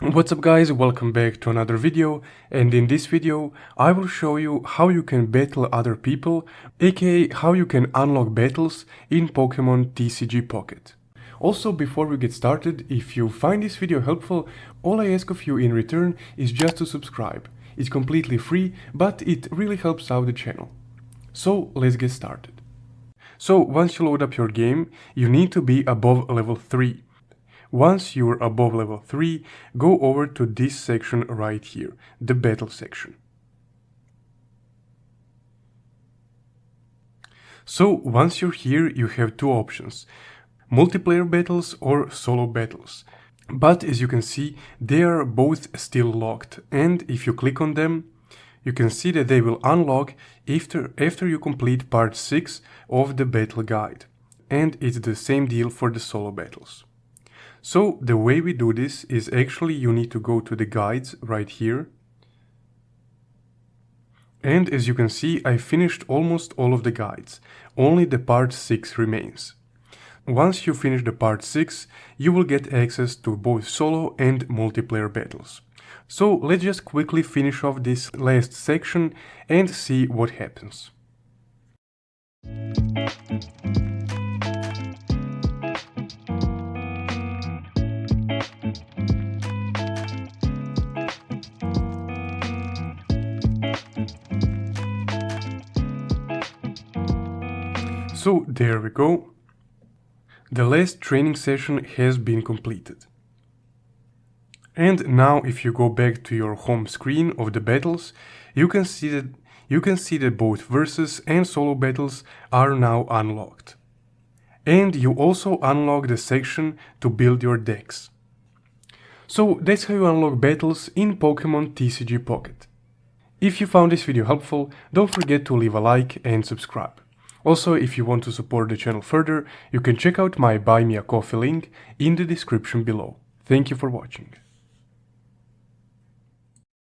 What's up guys, welcome back to another video, and in this video I will show you how you can battle other people, aka how you can unlock battles in Pokemon TCG Pocket. Also, before we get started, if you find this video helpful, all I ask of you in return is just to subscribe. It's completely free, but it really helps out the channel. So let's get started. So once you load up your game, you need to be above level 3. Once you're above level 3, go over to this section right here, the battle section. So once you're here, you have two options, multiplayer battles or solo battles. But as you can see, they are both still locked, and if you click on them, you can see that they will unlock after you complete part 6 of the battle guide. And it's the same deal for the solo battles. So the way we do this is actually you need to go to the guides right here. And as you can see, I finished almost all of the guides. Only the part 6 remains. Once you finish the part 6, you will get access to both solo and multiplayer battles. So let's just quickly finish off this last section and see what happens. So there we go. The last training session has been completed. And now if you go back to your home screen of the battles, you can see that both versus and solo battles are now unlocked. And you also unlock the section to build your decks. So that's how you unlock battles in Pokemon TCG Pocket. If you found this video helpful, don't forget to leave a like and subscribe. Also, if you want to support the channel further, you can check out my Buy Me a Coffee link in the description below. Thank you for watching.